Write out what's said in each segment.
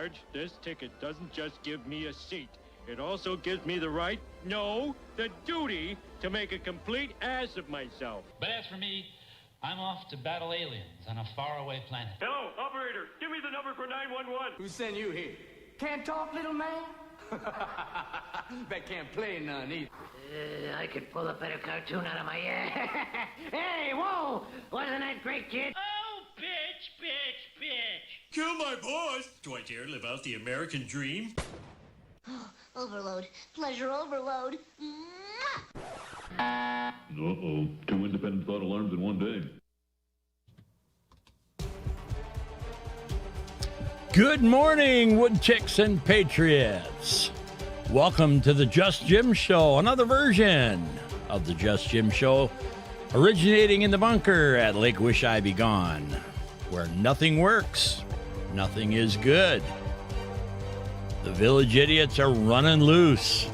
Sarge, this ticket doesn't just give me a seat. It also gives me the right, no, the duty to make a complete ass of myself. But as for me, I'm off to battle aliens on a faraway planet. Hello, operator. Give me the number for 911. Who sent you here? Can't talk, little man? Bet can't play none either. I could pull a better cartoon out of my ass. Hey, whoa! Wasn't that great, kid? Oh, bitch. Kill my boss. Do I dare live out the American dream? Overload. Pleasure overload. Uh-oh. 2 independent thought alarms in one day. Good morning, woodchicks and patriots. Welcome to the Just Jim Show, another version of the Just Jim Show, originating in the bunker at Lake Wish I Be Gone, where nothing works, nothing is good. The village idiots are running loose.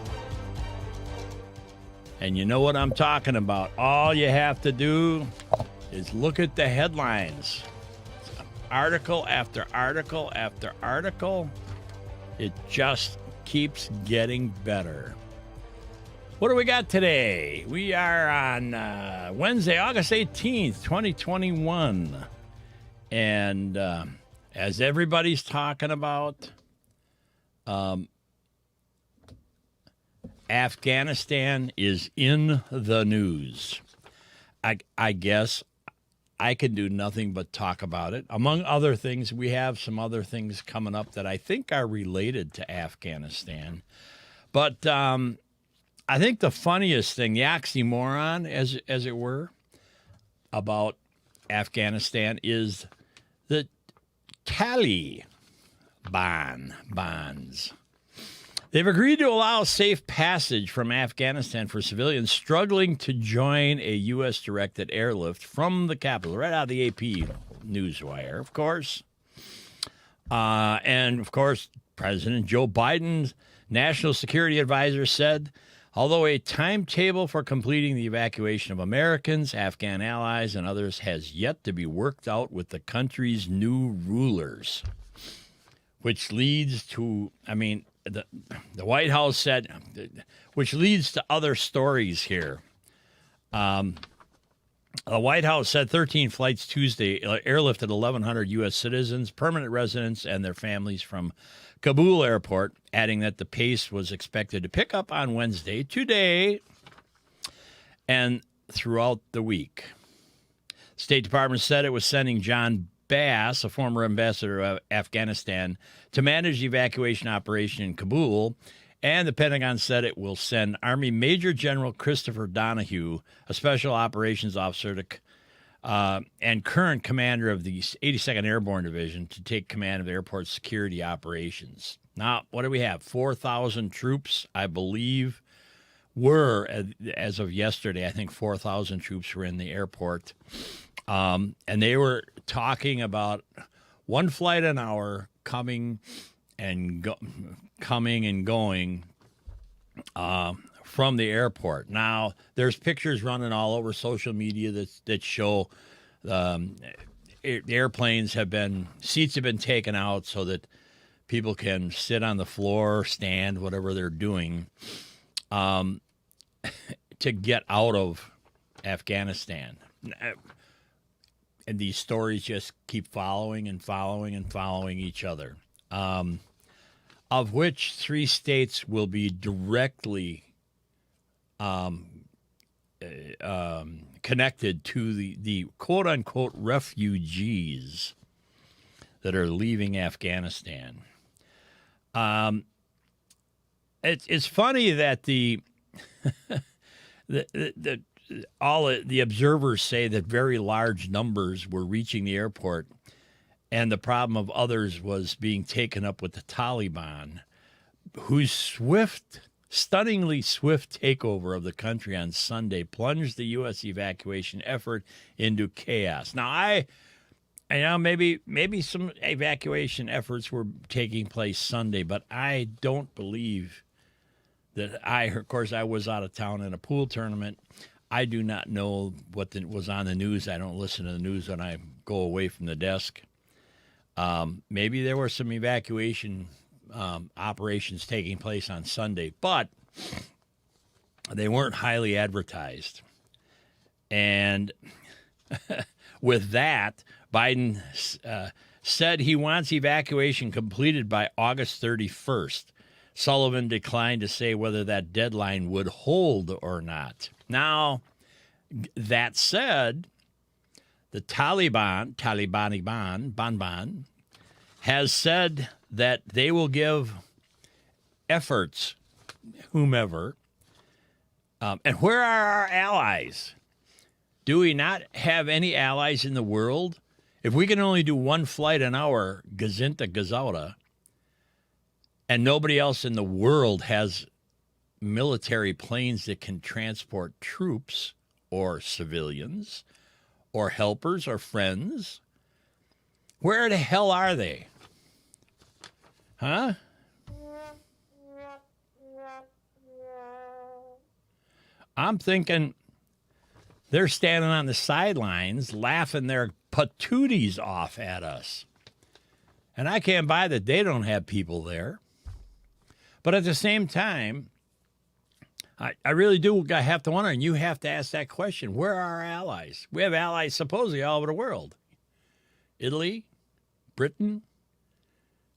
And you know what I'm talking about. All you have to do is look at the headlines. Article after article after article. It just keeps getting better. What do we got today? We are on Wednesday, August 18th, 2021. And as everybody's talking about, Afghanistan is in the news. I guess I can do nothing but talk about it. Among other things, we have some other things coming up that I think are related to Afghanistan. But I think the funniest thing, the oxymoron, as it were, about Afghanistan is the Taliban bonds. They've agreed to allow safe passage from Afghanistan for civilians struggling to join a U.S.-directed airlift from the capital, right out of the AP newswire, of course. And, of course, President Joe Biden's national security advisor said, although a timetable for completing the evacuation of Americans, Afghan allies, and others has yet to be worked out with the country's new rulers, which leads to, the White House said, which leads to other stories here. The White House said 13 flights Tuesday airlifted 1,100 U.S. citizens, permanent residents, and their families from Kabul airport, adding that the pace was expected to pick up on Wednesday, today, and throughout the week. The State Department said it was sending John Bass, a former ambassador of Afghanistan, to manage the evacuation operation in Kabul, and the Pentagon said it will send Army Major General Christopher Donahue, a special operations officer and current commander of the 82nd Airborne Division, to take command of the airport's security operations. Now, what do we have? 4,000 troops, I believe, were, as of yesterday, I think 4,000 troops were in the airport. And they were talking about one flight an hour coming and going from the airport. Now, there's pictures running all over social media that show the airplanes seats have been taken out so that people can sit on the floor, stand, whatever they're doing, to get out of Afghanistan. And these stories just keep following and following and following each other, of which 3 states will be directly connected to the quote-unquote refugees that are leaving Afghanistan. It's funny that all the observers say that very large numbers were reaching the airport, and the problem of others was being taken up with the Taliban, whose stunningly swift takeover of the country on Sunday plunged the U.S. evacuation effort into chaos. Now, maybe some evacuation efforts were taking place Sunday, but I don't believe that of course, I was out of town in a pool tournament. I do not know what was on the news. I don't listen to the news when I go away from the desk. Maybe there were some evacuation operations taking place on Sunday, but they weren't highly advertised. And with that, Biden said he wants evacuation completed by August 31st. Sullivan declined to say whether that deadline would hold or not. Now, that said, the Taliban, has said that they will give efforts, whomever, and where are our allies? Do we not have any allies in the world? If we can only do one flight an hour, Gazinta Gazauta, and nobody else in the world has military planes that can transport troops or civilians or helpers or friends, where the hell are they? Huh? I'm thinking they're standing on the sidelines laughing their patooties off at us. And I can't buy that they don't have people there. But at the same time, I really do have to wonder, and you have to ask that question, where are our allies? We have allies supposedly all over the world. Italy, Britain,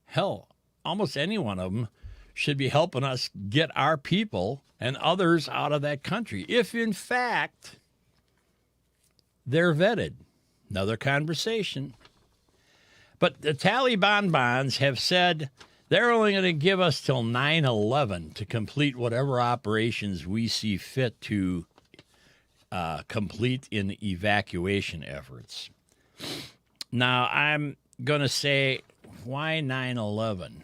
hell, almost any one of them should be helping us get our people and others out of that country, if in fact they're vetted. Another conversation. But the Taliban bonds have said they're only going to give us till 9/11 to complete whatever operations we see fit to complete in evacuation efforts. Now, I'm going to say, why 9/11?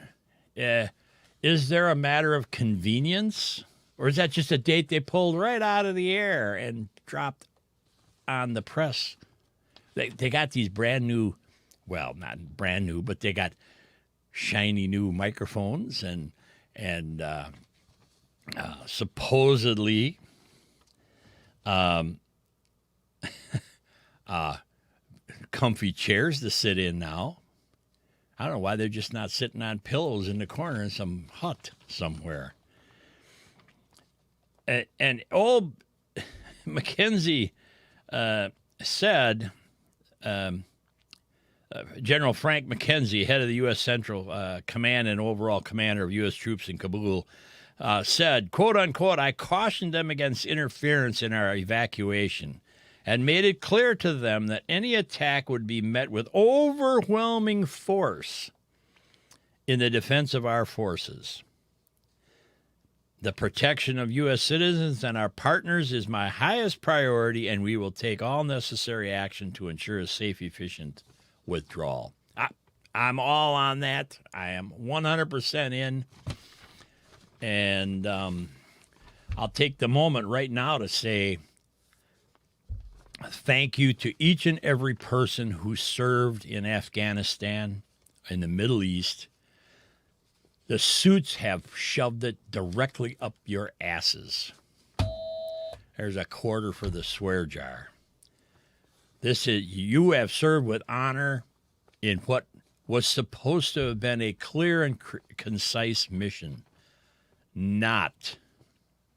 Is there a matter of convenience? Or is that just a date they pulled right out of the air and dropped on the press? They got these brand new, well, not brand new, but they got shiny new microphones and supposedly comfy chairs to sit in now. I don't know why they're just not sitting on pillows in the corner in some hut somewhere. And old Mackenzi said, General Frank Mackenzi, head of the U.S. Central Command and overall commander of U.S. troops in Kabul, said, quote unquote, I cautioned them against interference in our evacuation and made it clear to them that any attack would be met with overwhelming force in the defense of our forces. The protection of U.S. citizens and our partners is my highest priority, and we will take all necessary action to ensure a safe, efficient withdrawal. I'm all on that. I am 100% in. And I'll take the moment right now to say thank you to each and every person who served in Afghanistan, in the Middle East. The suits have shoved it directly up your asses. There's a quarter for the swear jar. You have served with honor in what was supposed to have been a clear and concise mission. Not.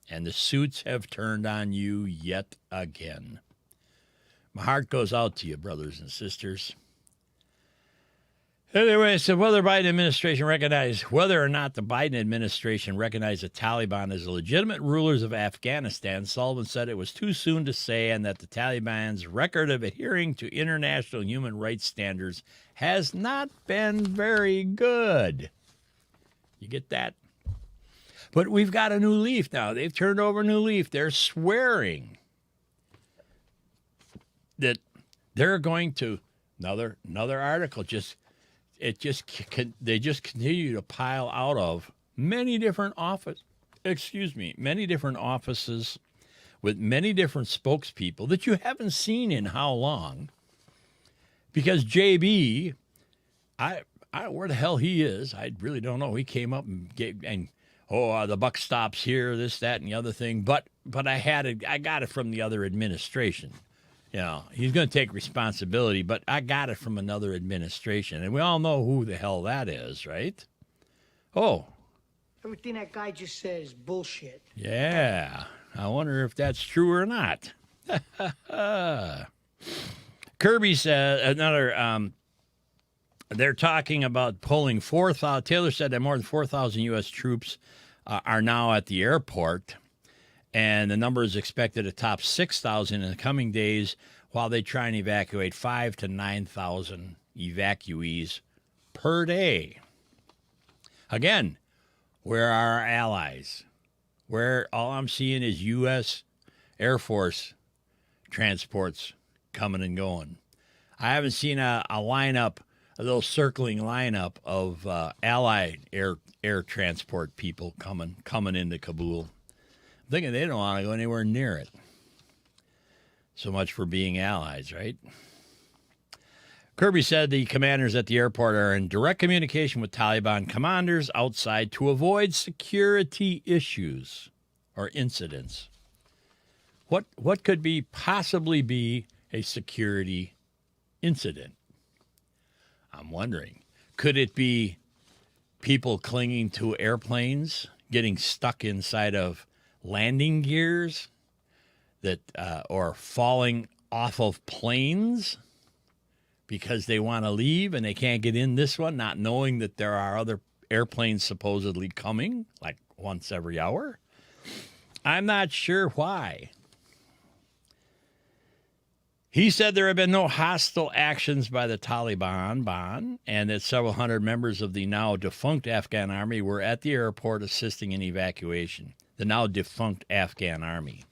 And the suits have turned on you yet again. My heart goes out to you, brothers and sisters. Anyway, so whether or not the Biden administration recognized the Taliban as legitimate rulers of Afghanistan, Sullivan said it was too soon to say, and that the Taliban's record of adhering to international human rights standards has not been very good. You get that? But we've got a new leaf now. They've turned over a new leaf. They're swearing that they're going to, another article they just continue to pile out of many different offices with many different spokespeople that you haven't seen in how long. Because JB, I don't know where the hell he is. I really don't know. He came up and the buck stops here, this, that, and the other thing. But I got it from the other administration. he's going to take responsibility, but I got it from another administration. And we all know who the hell that is, right? Oh. Everything that guy just said is bullshit. Yeah. I wonder if that's true or not. Kirby said, they're talking about pulling 4,000. Taylor said that more than 4,000 U.S. troops are now at the airport. And the number is expected to top 6,000 in the coming days while they try and evacuate 5,000 to 9,000 evacuees per day. Again, where are our allies? Where all I'm seeing is U.S. Air Force transports coming and going. I haven't seen a lineup, a little circling lineup of allied air transport people coming into Kabul. Thinking they don't want to go anywhere near it. So much for being allies, right? Kirby said the commanders at the airport are in direct communication with Taliban commanders outside to avoid security issues or incidents. What could possibly be a security incident? I'm wondering. Could it be people clinging to airplanes, getting stuck inside of landing gears that or falling off of planes because they want to leave and they can't get in this one, not knowing that there are other airplanes supposedly coming, like once every hour? I'm not sure why. He said there have been no hostile actions by the Taliban and that several hundred members of the now defunct Afghan army were at the airport assisting in evacuation. The now defunct Afghan army.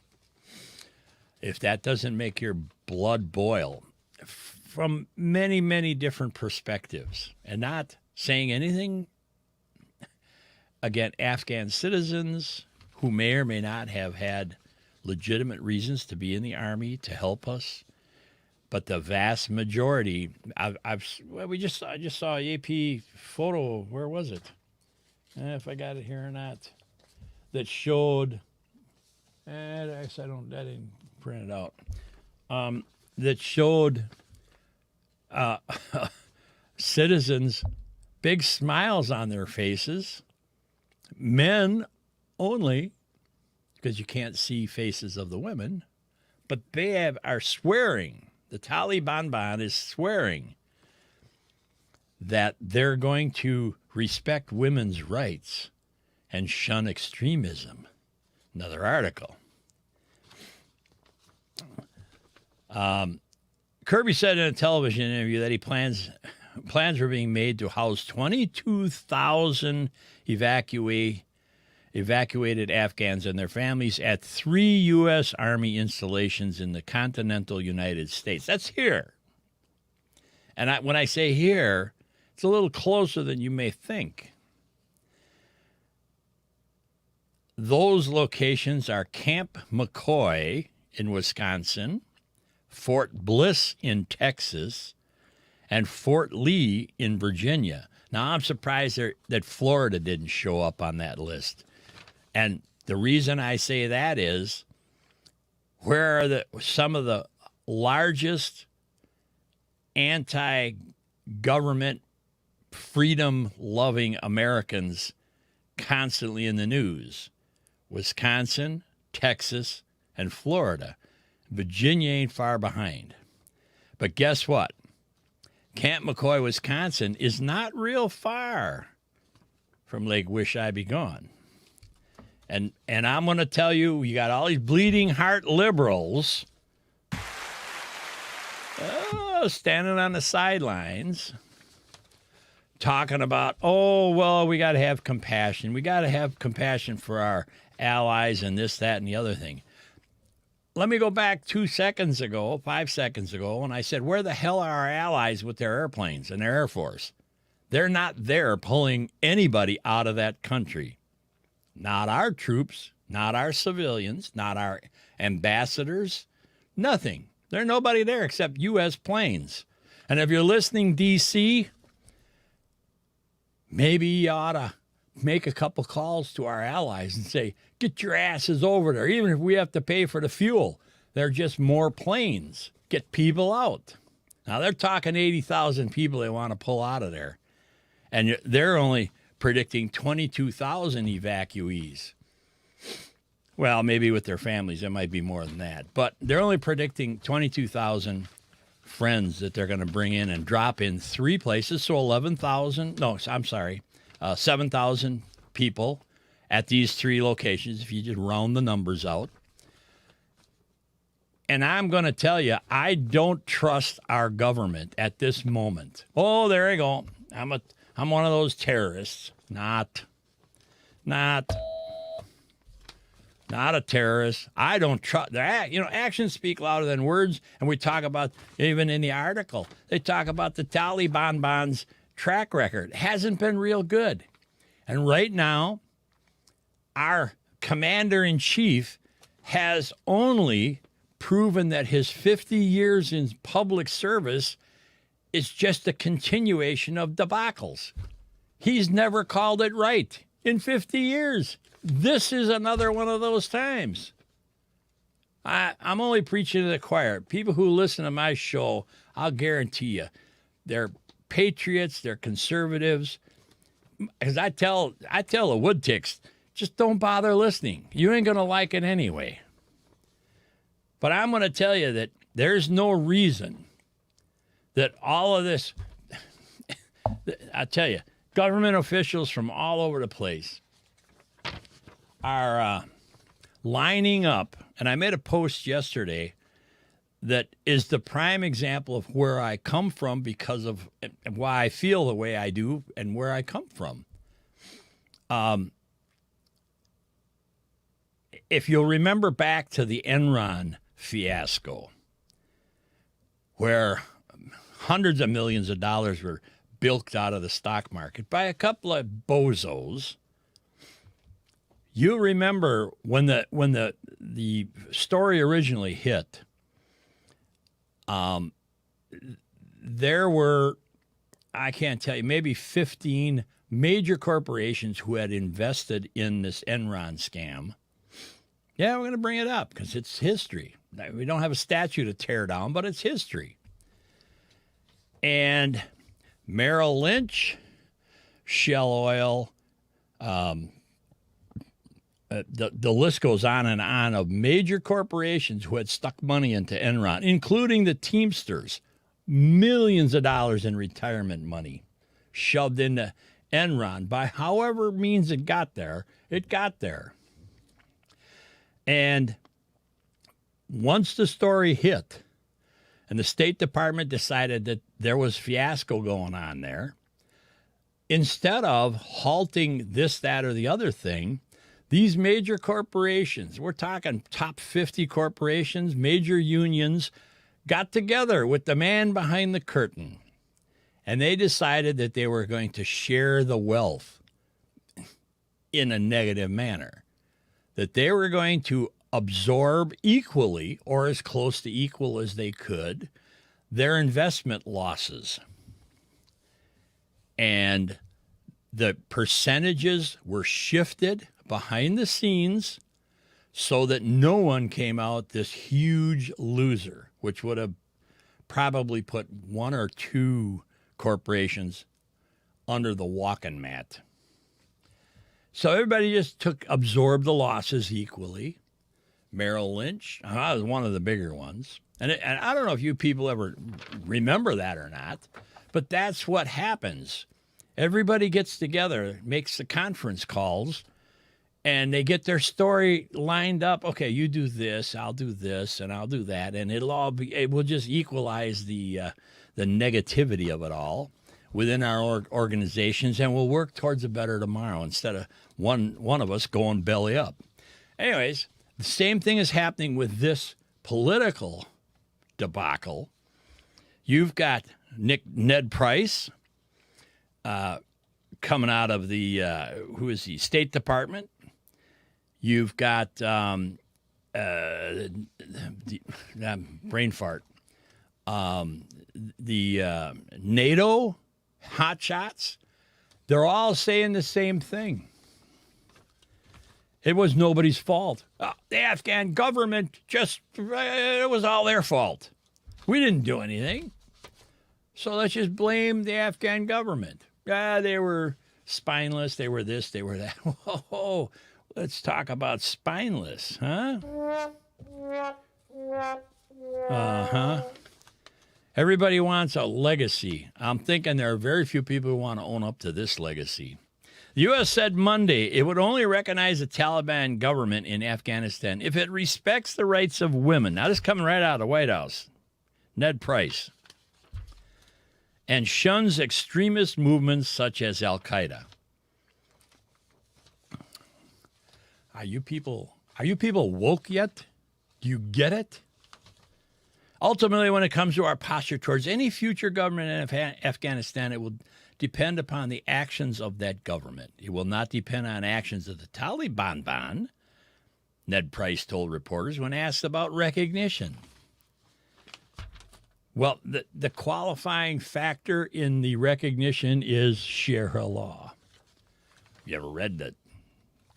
If that doesn't make your blood boil from many, many different perspectives, and not saying anything against Afghan citizens who may or may not have had legitimate reasons to be in the army to help us, but the vast majority, I just saw a AP photo. Where was it? If I got it here or not. That showed, I didn't print it out. That showed citizens, big smiles on their faces, men only, because you can't see faces of the women, but they are swearing. The Taliban is swearing that they're going to respect women's rights and shun extremism. Another article. Kirby said in a television interview that plans were being made to house 22,000 evacuated Afghans and their families at 3 U.S. Army installations in the continental United States. That's here. And when I say here, it's a little closer than you may think. Those locations are Camp McCoy in Wisconsin, Fort Bliss in Texas, and Fort Lee in Virginia. Now, I'm surprised that Florida didn't show up on that list. And the reason I say that is, where are some of the largest anti-government, freedom-loving Americans constantly in the news? Wisconsin, Texas, and Florida. Virginia ain't far behind. But guess what? Camp McCoy, Wisconsin is not real far from Lake Wish I Be Gone. And I'm going to tell you, you got all these bleeding heart liberals standing on the sidelines talking about, we got to have compassion. We got to have compassion for our allies and this, that, and the other thing. Let me go back 5 seconds ago, when I said, where the hell are our allies with their airplanes and their Air Force? They're not there pulling anybody out of that country. Not our troops, not our civilians, not our ambassadors, nothing. There's nobody there except U.S. planes. And if you're listening, D.C., maybe you ought to make a couple calls to our allies and say, get your asses over there, even if we have to pay for the fuel. They're just more planes. get people out. Now, they're talking 80,000 people they want to pull out of there. And they're only predicting 22,000 evacuees. Well, maybe with their families, it might be more than that. But they're only predicting 22,000 friends that they're going to bring in and drop in 3 places. So 7,000 people at these 3 locations, if you just round the numbers out. And I'm going to tell you, I don't trust our government at this moment. Oh, there you go. I'm one of those terrorists. Not a terrorist. I don't trust. Actions speak louder than words. And we talk about, even in the article, they talk about the Taliban's track record. It hasn't been real good. And right now, our commander-in-chief has only proven that his 50 years in public service is just a continuation of debacles. He's never called it right in 50 years. This is another one of those times. I'm only preaching to the choir. People who listen to my show, I'll guarantee you, they're patriots, they're conservatives. Because I tell the wood ticks, just don't bother listening. You ain't going to like it anyway. But I'm going to tell you that there's no reason that all of this, I tell you, government officials from all over the place are lining up. And I made a post yesterday that is the prime example of where I come from because of why I feel the way I do and where I come from. If you'll remember back to the Enron fiasco, where hundreds of millions of dollars were bilked out of the stock market by a couple of bozos. You remember when the story originally hit, there were, I can't tell you, maybe 15 major corporations who had invested in this Enron scam. Yeah, we're going to bring it up because it's history. We don't have a statue to tear down, but it's history. And Merrill Lynch, Shell Oil, the list goes on and on of major corporations who had stuck money into Enron, including the Teamsters, millions of dollars in retirement money shoved into Enron by however means it got there. It got there. And once the story hit and the State Department decided that there was fiasco going on there, instead of halting this, that, or the other thing, these major corporations, we're talking top 50 corporations, major unions, got together with the man behind the curtain, and they decided that they were going to share the wealth in a negative manner, that they were going to absorb equally, or as close to equal as they could, their investment losses. And the percentages were shifted behind the scenes so that no one came out this huge loser, which would have probably put 1 or 2 corporations under the walking mat. So everybody just absorbed the losses equally. Merrill Lynch, I was one of the bigger ones. And I don't know if you people ever remember that or not, but that's what happens. Everybody gets together, makes the conference calls, and they get their story lined up. Okay, you do this, I'll do this, and I'll do that, and it will just equalize the negativity of it all within our organizations, and we'll work towards a better tomorrow instead of one of us going belly up. Anyways, the same thing is happening with this political debacle. You've got Ned Price coming out of the State Department. You've got brain fart. The NATO hotshots. They're all saying the same thing. It was nobody's fault. The Afghan government it was all their fault. We didn't do anything. So let's just blame the Afghan government. They were spineless. They were this. They were that. Whoa, let's talk about spineless, huh? Uh-huh. Everybody wants a legacy. I'm thinking there are very few people who want to own up to this legacy. The U.S. said Monday it would only recognize the Taliban government in Afghanistan if it respects the rights of women. Now, this is coming right out of the White House. Ned Price. And shuns extremist movements such as Al-Qaeda. Are you people woke yet? Do you get it? Ultimately, when it comes to our posture towards any future government in Afghanistan, it will depend upon the actions of that government. It will not depend on actions of the Taliban, Ned Price told reporters when asked about recognition. Well, the qualifying factor in the recognition is Sharia law. You ever read the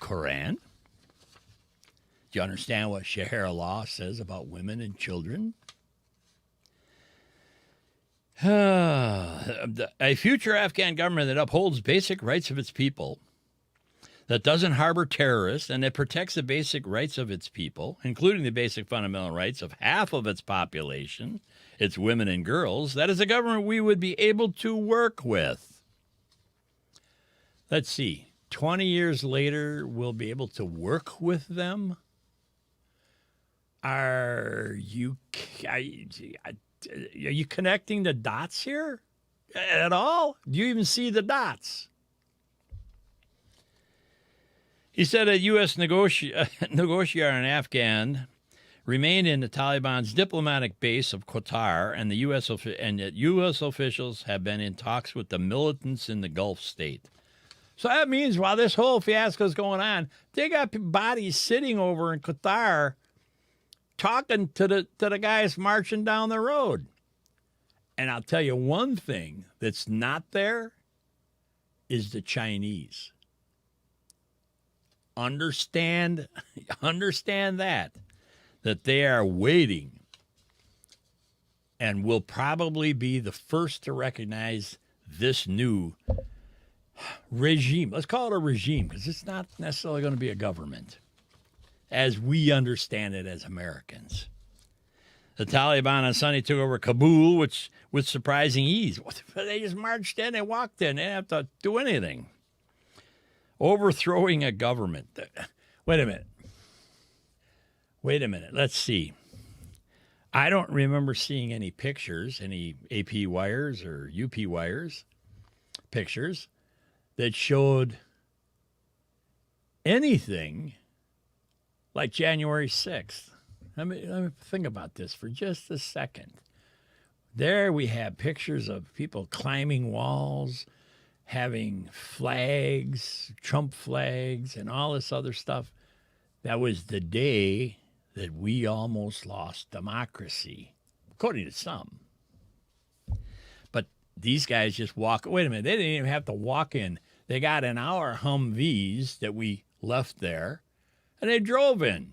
Quran? Do you understand what Sharia law says about women and children? A future Afghan government that upholds basic rights of its people, that doesn't harbor terrorists, and that protects the basic rights of its people, including the basic fundamental rights of half of its population, its women and girls, that is a government we would be able to work with. Let's see, 20 years later, we'll be able to work with them? Are you connecting the dots here at all? Do you even see the dots? He said a U.S. negotiator in Afghan remained in the Taliban's diplomatic base of Qatar, and that U.S. officials have been in talks with the militants in the Gulf state. So that means while this whole fiasco is going on, they got bodies sitting over in Qatar talking to the guys marching down the road. And I'll tell you one thing that's not there is the Chinese. Understand that they are waiting and will probably be the first to recognize this new regime. Let's call it a regime because it's not necessarily going to be a government as we understand it as Americans. The Taliban on Sunday took over Kabul, which with surprising ease. They just marched in, they walked in, they didn't have to do anything. Overthrowing a government. Wait a minute. Let's see. I don't remember seeing any pictures, any AP wires or UP wires pictures that showed anything like January 6th. Let me think about this for just a second. There we have pictures of people climbing walls, having flags, Trump flags, and all this other stuff. That was the day that we almost lost democracy, according to some. But these guys just walk. Wait a minute. They didn't even have to walk in. They got in our Humvees that we left there, and they drove in.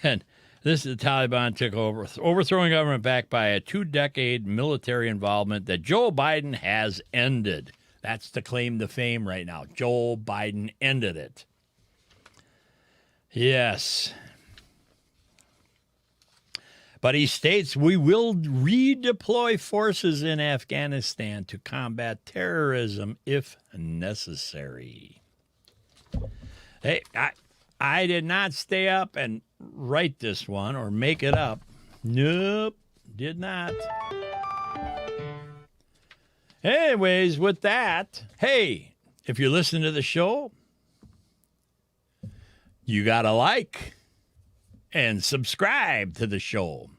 And this is the Taliban took over, overthrowing government backed by a 2-decade military involvement that Joe Biden has ended. That's the claim to fame right now. Joe Biden ended it. Yes. But he states we will redeploy forces in Afghanistan to combat terrorism if necessary. Hey, I did not stay up and write this one or make it up. Nope, did not. Anyways, with that, hey, if you listen to the show, you got to like and subscribe to the show.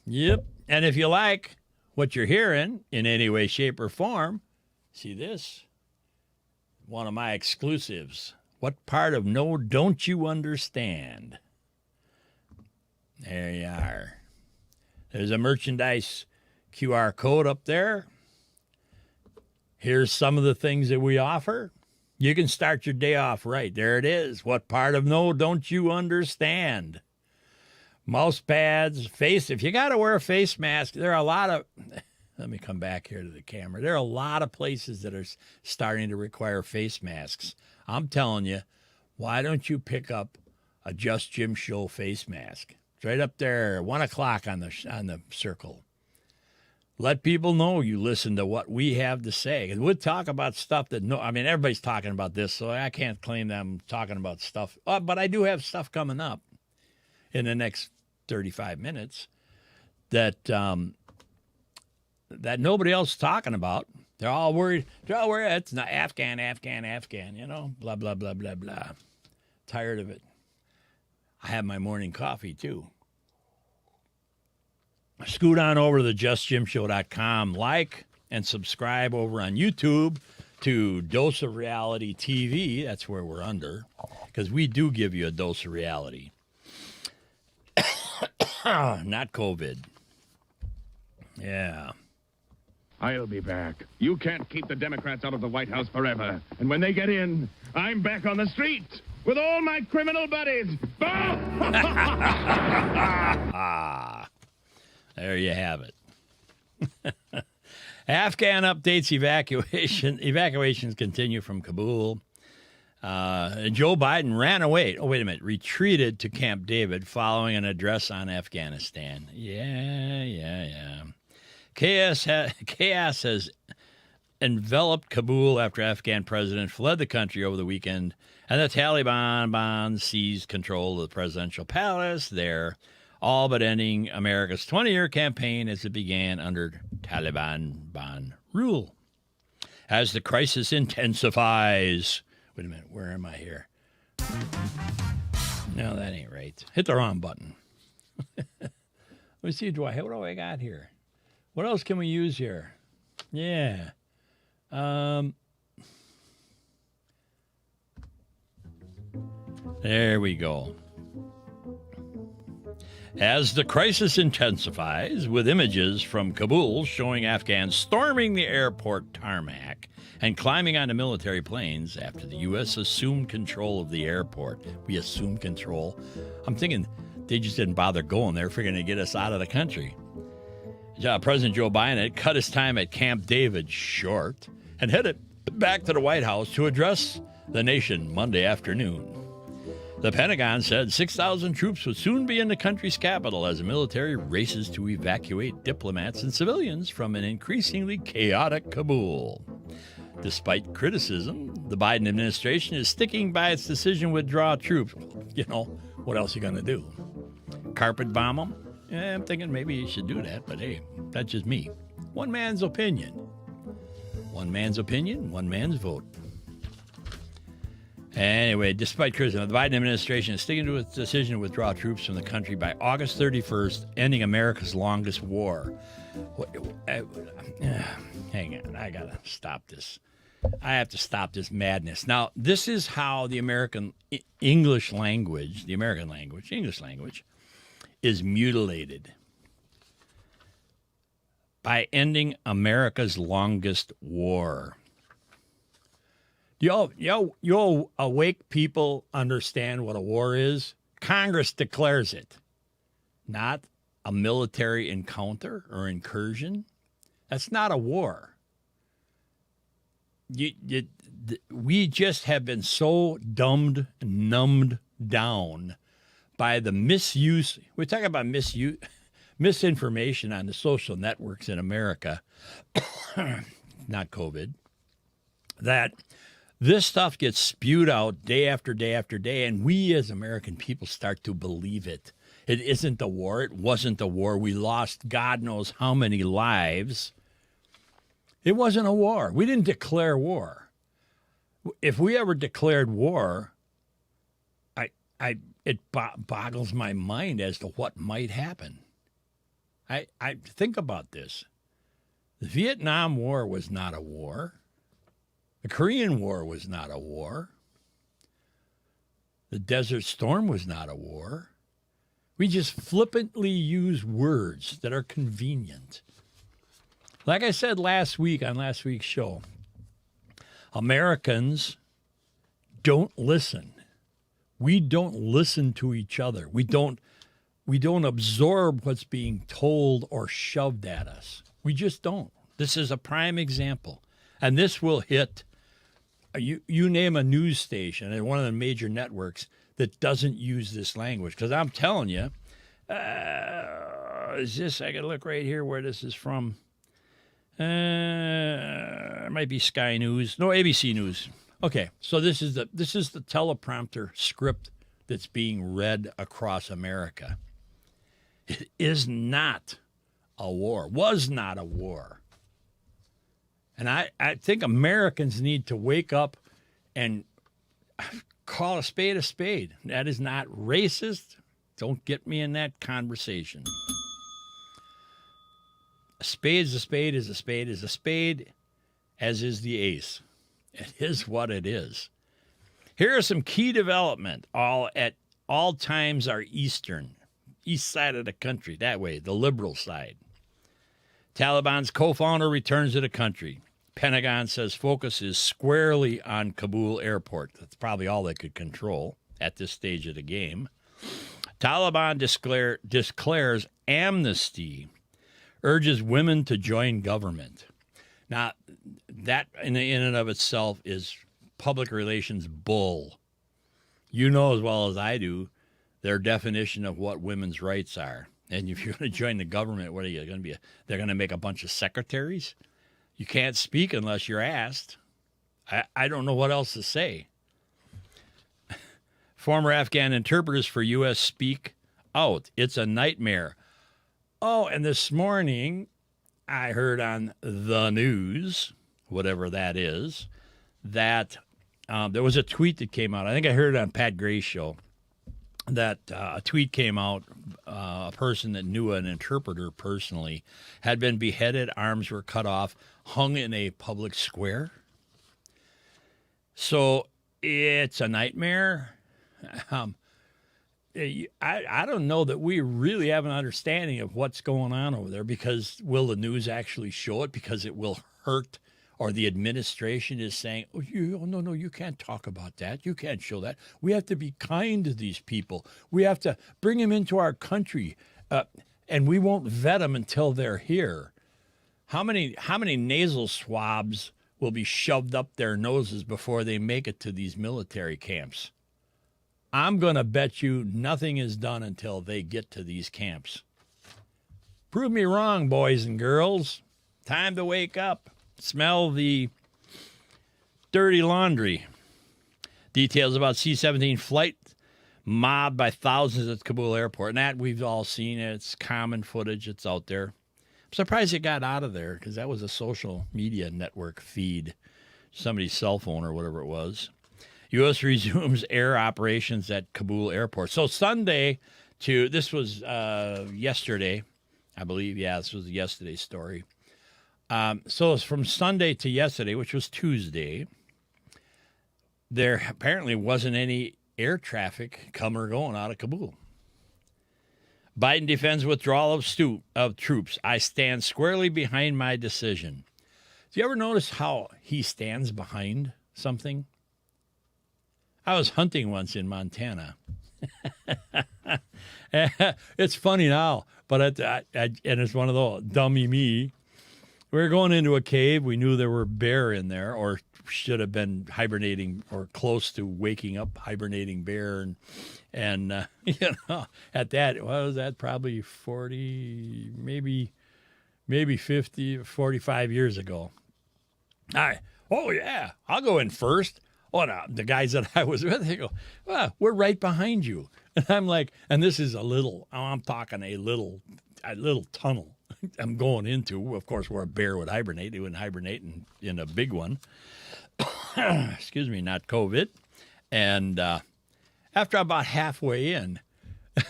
Yep. And if you like what you're hearing in any way, shape, or form, see this? One of my exclusives. What part of no don't you understand? There you are. There's a merchandise QR code up there. Here's some of the things that we offer. You can start your day off right. There it is. What part of no don't you understand? Mouse pads, if you got to wear a face mask, there are a lot of, let me come back here to the camera. There are a lot of places that are starting to require face masks. I'm telling you, why don't you pick up a Just Jim Show face mask? It's right up there, 1 o'clock on the circle. Let people know you listen to what we have to say. And we'll talk about stuff that, everybody's talking about this, so I can't claim that I'm talking about stuff. But I do have stuff coming up in the next 35 minutes that nobody else is talking about. They're all worried. It's not Afghan, blah, blah, blah, blah, blah. Tired of it. I have my morning coffee, too. Scoot on over to the JustJimShow.com. Like and subscribe over on YouTube to Dose of Reality TV. That's where we're under, because we do give you a dose of reality. Not COVID. Yeah. I'll be back. You can't keep the Democrats out of the White House forever. And when they get in, I'm back on the street with all my criminal buddies. There you have it. Afghan updates evacuations continue from Kabul. Joe Biden retreated to Camp David following an address on Afghanistan. Yeah. Chaos has enveloped Kabul after Afghan president fled the country over the weekend, and the Taliban seized control of the presidential palace there, all but ending America's 20-year campaign as it began under Taliban rule. As the crisis intensifies... Wait a minute, where am I here? No, that ain't right. Hit the wrong button. Let me see, what do I got here? What else can we use here? Yeah. There we go. As the crisis intensifies, with images from Kabul showing Afghans storming the airport tarmac and climbing onto military planes after the U.S. assumed control of the airport. We assumed control. I'm thinking they just didn't bother going there, figuring to get us out of the country. President Joe Biden had cut his time at Camp David short and headed back to the White House to address the nation Monday afternoon. The Pentagon said 6,000 troops would soon be in the country's capital as the military races to evacuate diplomats and civilians from an increasingly chaotic Kabul. Despite criticism, the Biden administration is sticking by its decision to withdraw troops. You know, what else are you going to do? Carpet bomb them? Yeah, I'm thinking maybe you should do that, but hey, that's just me. One man's opinion. One man's opinion, one man's vote. Anyway, despite criticism, the Biden administration is sticking to its decision to withdraw troops from the country by August 31st, ending America's longest war. Hang on, I got to stop this. I have to stop this madness. Now, this is how the English language is mutilated. By ending America's longest war. You awake people understand what a war is? Congress declares it, not a military encounter or incursion. That's not a war. We just have been so numbed down by the misuse. We're talking about misinformation on the social networks in America, not COVID, that this stuff gets spewed out day after day after day, and we as American people start to believe it. It isn't a war. It wasn't a war. We lost God knows how many lives. It wasn't a war. We didn't declare war. If we ever declared war, it boggles my mind as to what might happen. I think about this. The Vietnam War was not a war. The Korean War was not a war. The Desert Storm was not a war. We just flippantly use words that are convenient. Like I said last week on last week's show, Americans don't listen. We don't listen to each other. We don't absorb what's being told or shoved at us. We just don't. This is a prime example. And this will hit, you name a news station and one of the major networks that doesn't use this language. Because I'm telling you, I got to look right here where this is from. It might be Sky News. No, ABC News. Okay, so this is the teleprompter script that's being read across America. It is not a war, was not a war. And I think Americans need to wake up and call a spade a spade. That is not racist. Don't get me in that conversation. A spade is a spade is a spade is a spade, as is the ace. It is what it is. Here are some key development. All times are east side of the country, that way, the liberal side. Taliban's co-founder returns to the country. Pentagon says focus is squarely on Kabul airport. That's probably all they could control at this stage of the game. Taliban declares amnesty, urges women to join government. Now, that in and of itself is public relations bull. You know as well as I do their definition of what women's rights are. And if you're going to join the government, what are you going to be? They're going to make a bunch of secretaries? You can't speak unless you're asked. I don't know what else to say. Former Afghan interpreters for U.S. speak out. It's a nightmare. Oh, and this morning I heard on the news, whatever that is, that there was a tweet that came out. I think I heard it on Pat Gray's show. That a tweet came out, a person that knew an interpreter personally had been beheaded, arms were cut off, hung in a public square. So it's a nightmare. I don't know that we really have an understanding of what's going on over there, because will the news actually show it? Because it will hurt, or the administration is saying, oh, no, you can't talk about that. You can't show that. We have to be kind to these people. We have to bring them into our country, and we won't vet them until they're here. How many nasal swabs will be shoved up their noses before they make it to these military camps? I'm going to bet you nothing is done until they get to these camps. Prove me wrong, boys and girls. Time to wake up. Smell the dirty laundry. Details about C-17 flight mobbed by thousands at Kabul airport. And that we've all seen it. It's common footage. It's out there. I'm surprised it got out of there, because that was a social media network feed. Somebody's cell phone or whatever it was. U.S. resumes air operations at Kabul airport. So Sunday this was yesterday, I believe. Yeah, this was yesterday's story. So it's from Sunday to yesterday, which was Tuesday. There apparently wasn't any air traffic come or going out of Kabul. Biden defends withdrawal of troops. I stand squarely behind my decision. Do you ever notice how he stands behind something? I was hunting once in Montana. It's funny now, but and it's one of those, dummy me. We were going into a cave. We knew there were bear in there, or should have been hibernating or close to waking up hibernating bear. And at that, what was that? Probably 40, maybe 50, 45 years ago. Oh, yeah, I'll go in first. Oh, no, the guys that I was with, they go, well, we're right behind you. And I'm like, and this is I'm talking a little tunnel I'm going into. Of course, where a bear would hibernate. They wouldn't hibernate in a big one. Excuse me, not COVID. And after about halfway in,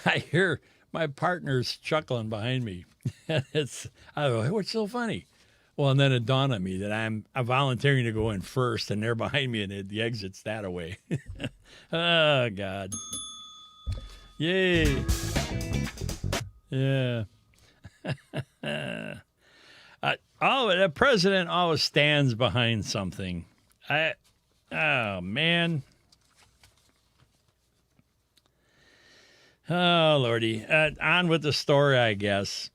I hear my partner's chuckling behind me. I don't know, what's so funny? Well, and then it dawned on me that I'm volunteering to go in first, and they're behind me, and the exit's that away. Oh, God. Yay. Yeah. The president always stands behind something. Oh, man. Oh, Lordy. On with the story, I guess.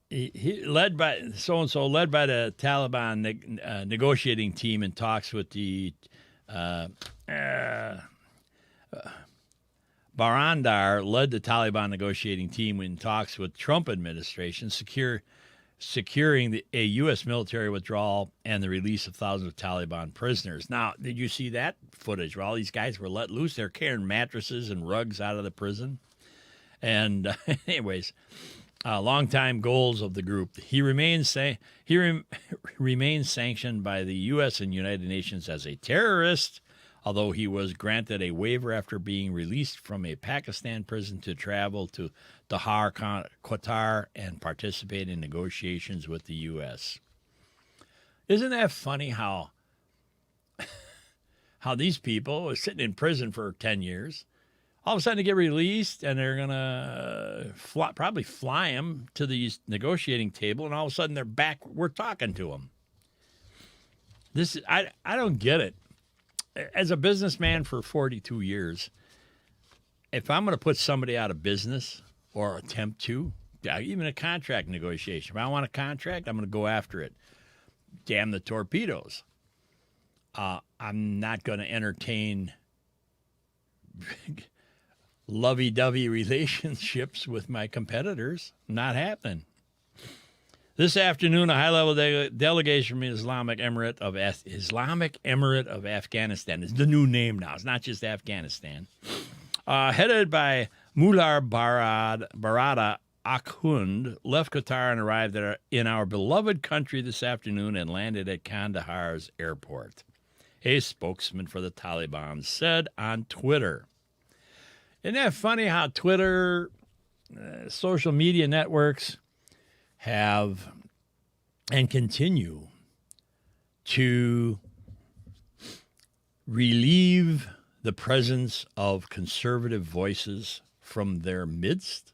He led by the Taliban negotiating team in talks with the Barandar led the Taliban negotiating team in talks with Trump administration securing a U.S. military withdrawal and the release of thousands of Taliban prisoners. Now, did you see that footage where all these guys were let loose? They're carrying mattresses and rugs out of the prison. And anyways, longtime goals of the group. He remains sanctioned by the U.S. and United Nations as a terrorist, although he was granted a waiver after being released from a Pakistan prison to travel to Doha, Qatar, and participate in negotiations with the U.S. Isn't that funny how these people are sitting in prison for 10 years, all of a sudden they get released, and they're going to probably fly them to the negotiating table, and all of a sudden they're back. We're talking to them. I don't get it. As a businessman for 42 years, if I'm going to put somebody out of business or attempt to, even a contract negotiation, if I want a contract, I'm going to go after it. Damn the torpedoes. I'm not going to entertain lovey-dovey relationships with my competitors. Not happening. This afternoon, a high-level delegation from the Islamic Emirate of Afghanistan is the new name now. It's not just Afghanistan. Headed by Mullah Barada Akhund, left Qatar and arrived in our beloved country this afternoon and landed at Kandahar's airport. A spokesman for the Taliban said on Twitter. Isn't that funny how Twitter, social media networks have and continue to relieve the presence of conservative voices from their midst?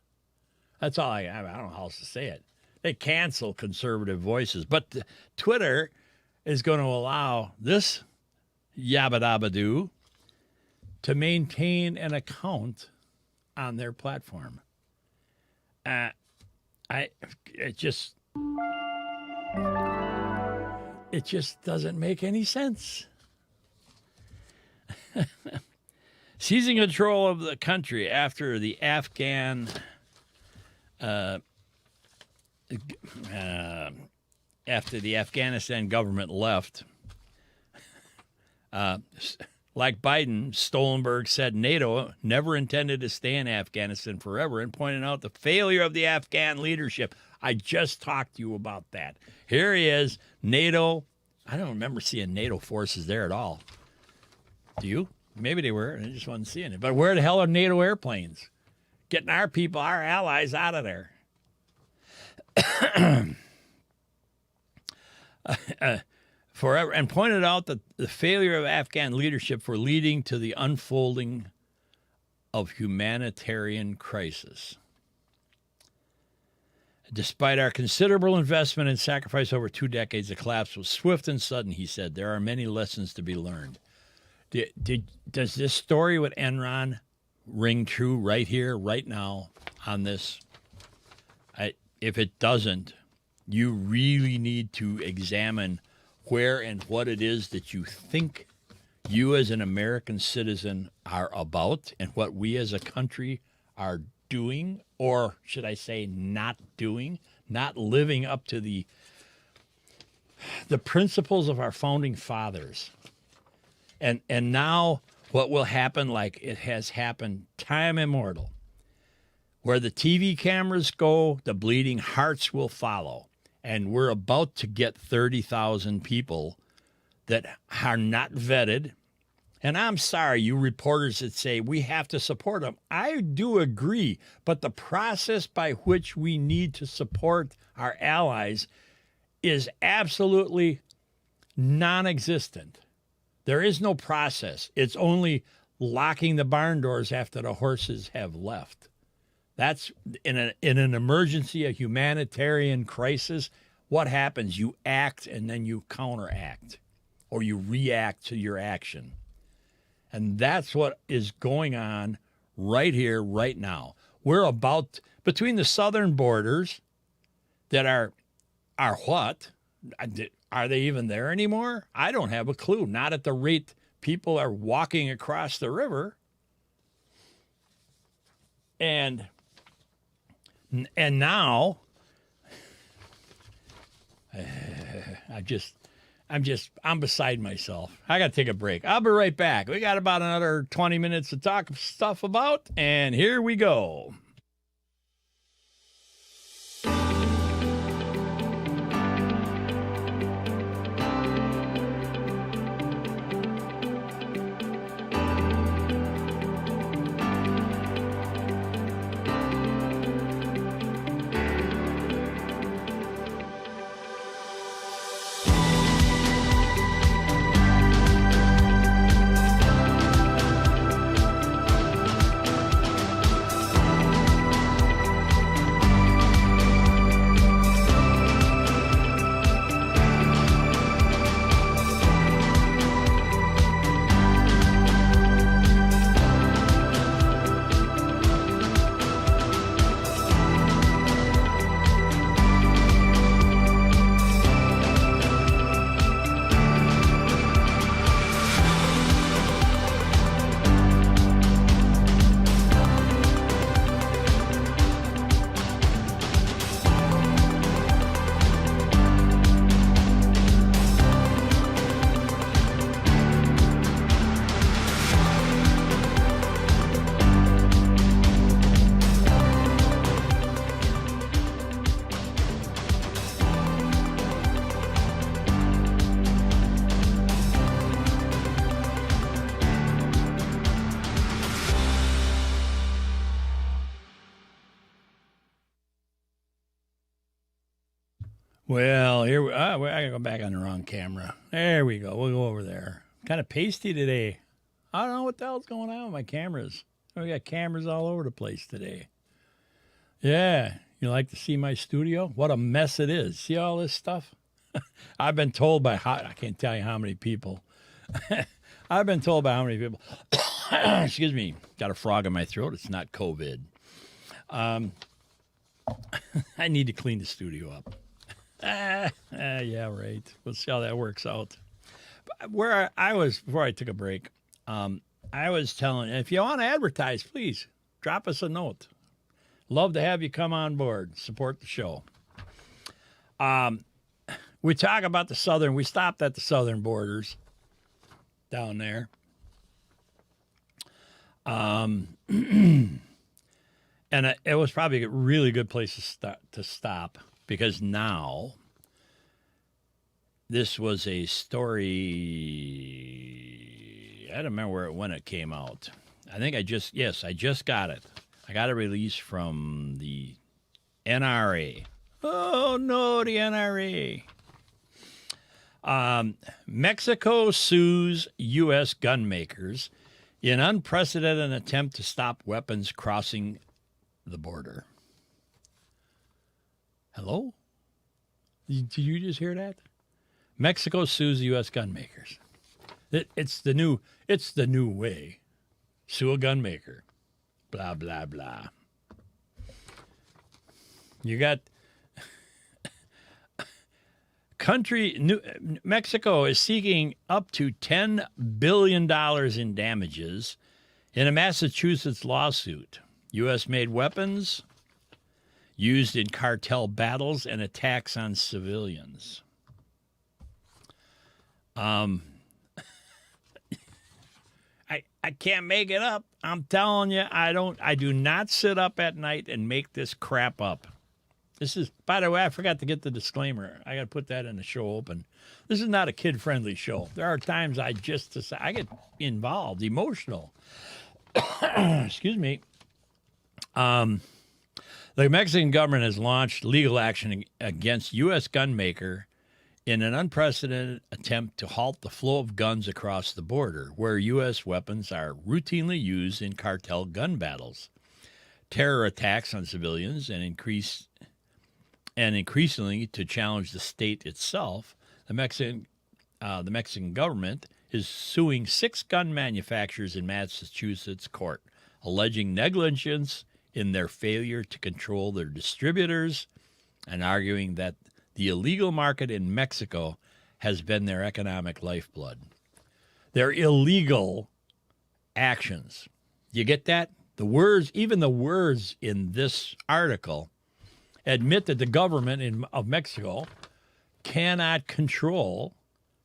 That's all I don't know how else to say it. They cancel conservative voices. But Twitter is going to allow this yabba-dabba-doo to maintain an account on their platform. It just doesn't make any sense. Seizing control of the country after the Afghanistan government left. Like Biden, Stoltenberg said NATO never intended to stay in Afghanistan forever and pointed out the failure of the Afghan leadership. I just talked to you about that. Here he is, NATO. I don't remember seeing NATO forces there at all. Do you? Maybe they were. I just wasn't seeing it. But where the hell are NATO airplanes? Getting our people, our allies out of there. Forever, and pointed out that the failure of Afghan leadership for leading to the unfolding of humanitarian crisis. Despite our considerable investment and sacrifice over 2 decades, the collapse was swift and sudden, he said. There are many lessons to be learned. Does this story with Enron ring true right here, right now on this? If it doesn't, you really need to examine where and what it is that you think you as an American citizen are about and what we as a country are doing, or should I say not doing, not living up to the principles of our founding fathers. And now what will happen, like it has happened time immemorial, where the TV cameras go, the bleeding hearts will follow. And we're about to get 30,000 people that are not vetted. And I'm sorry, you reporters that say we have to support them. I do agree. But the process by which we need to support our allies is absolutely non-existent. There is no process. It's only locking the barn doors after the horses have left. That's in an emergency, a humanitarian crisis. What happens? You act and then you counteract, or you react to your action. And that's what is going on right here, right now. We're about, between the southern borders that are what? Are they even there anymore? I don't have a clue. Not at the rate people are walking across the river. And now, I'm beside myself. I got to take a break. I'll be right back. We got about another 20 minutes to talk stuff about, and here we go. Well, here I gotta go back on the wrong camera. There we go. We'll go over there. Kind of pasty today. I don't know what the hell's going on with my cameras. We got cameras all over the place today. Yeah, you like to see my studio? What a mess it is. See all this stuff? I've been told by I can't tell you how many people. I've been told by how many people. Excuse me. Got a frog in my throat. It's not COVID. I need to clean the studio up. Yeah, right. We'll see how that works out. Where I was, before I took a break, I was telling, if you want to advertise, please drop us a note. Love to have you come on board, support the show. We talk about we stopped at the southern borders down there. And it was probably a really good place to stop. Because now, this was a story, I don't remember when it came out. I think I just got it. I got a release from the NRA. Oh, no, the NRA. Mexico sues U.S. gunmakers in unprecedented attempt to stop weapons crossing the border. Hello? Did you just hear that? Mexico sues U.S. gunmakers. It's the new way. Sue a gunmaker. Blah, blah, blah. You got Mexico is seeking up to $10 billion in damages in a Massachusetts lawsuit. U.S.-made weapons used in cartel battles and attacks on civilians. I can't make it up. I'm telling you, I do not sit up at night and make this crap up. This is, by the way, I forgot to get the disclaimer. I got to put that in the show open. This is not a kid-friendly show. There are times I get involved, emotional. Excuse me. The Mexican government has launched legal action against U.S. gunmaker in an unprecedented attempt to halt the flow of guns across the border, where U.S. weapons are routinely used in cartel gun battles, terror attacks on civilians, and increasingly to challenge the state itself. The Mexican government is suing 6 gun manufacturers in Massachusetts court, alleging negligence in their failure to control their distributors and arguing that the illegal market in Mexico has been their economic lifeblood. Their illegal actions. You get that? The words, even the words in this article, admit that the government of Mexico cannot control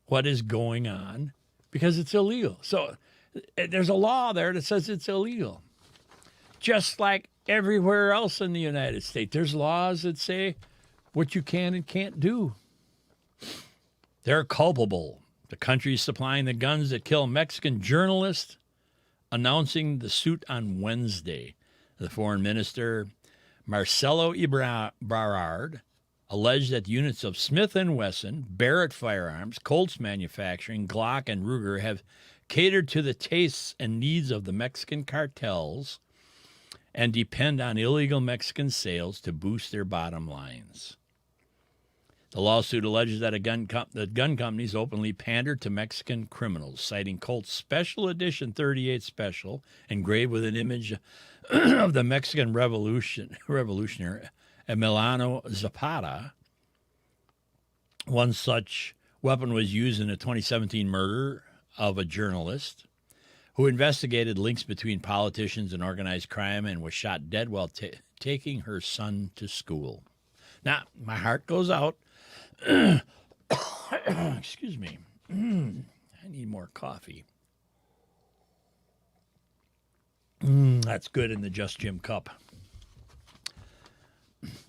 what is going on because it's illegal. So there's a law there that says it's illegal. Just like everywhere else in the United States, there's laws that say what you can and can't do. They're culpable. The country supplying the guns that kill Mexican journalists, announcing the suit on Wednesday. The foreign minister, Marcelo Ebrard, alleged that units of Smith & Wesson, Barrett Firearms, Colts Manufacturing, Glock, and Ruger have catered to the tastes and needs of the Mexican cartels and depend on illegal Mexican sales to boost their bottom lines. The lawsuit alleges that that gun companies openly pandered to Mexican criminals, citing Colt's Special Edition 38 Special, engraved with an image of the Mexican revolutionary Emiliano Zapata. One such weapon was used in a 2017 murder of a journalist who investigated links between politicians and organized crime and was shot dead while taking her son to school. Now, my heart goes out. Excuse me. I need more coffee. That's good in the Just Jim cup.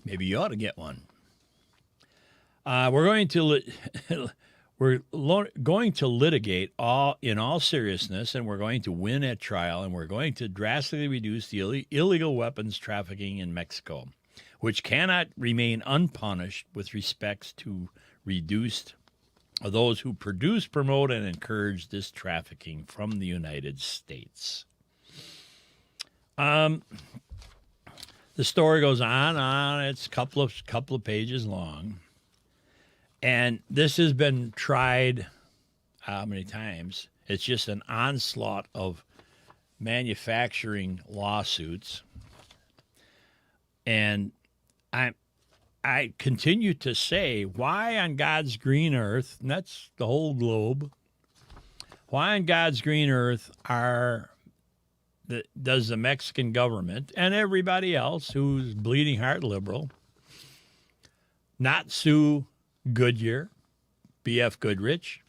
Maybe you ought to get one. We're going to litigate in all seriousness, and we're going to win at trial, and we're going to drastically reduce the illegal weapons trafficking in Mexico, which cannot remain unpunished with respect to those who produce, promote, and encourage this trafficking from the United States. The story goes on. It's a couple of pages long. And this has been tried how many times? It's just an onslaught of manufacturing lawsuits. And I continue to say, why on God's green earth, and that's the whole globe, why on God's green earth does the Mexican government and everybody else who's bleeding heart liberal not sue Goodyear, B.F. Goodrich,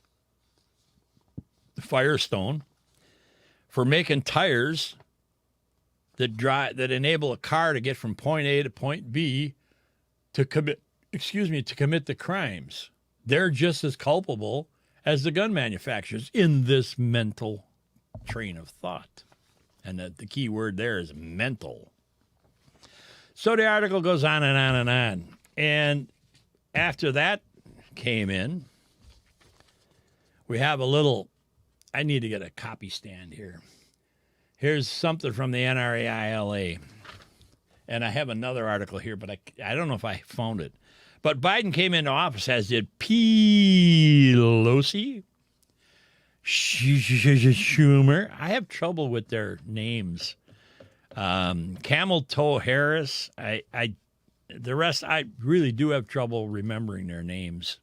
Firestone, for making tires that enable a car to get from point A to point B to commit the crimes? They're just as culpable as the gun manufacturers in this mental train of thought. And the key word there is mental. So the article goes on and on and on. And after that came in, we have I need to get a copy stand here. Here's something from the NRAILA. And I have another article here, but I don't know if I found it. But Biden came into office, as did Pelosi, Schumer. I have trouble with their names. Camel Toe Harris. The rest, I really do have trouble remembering their names.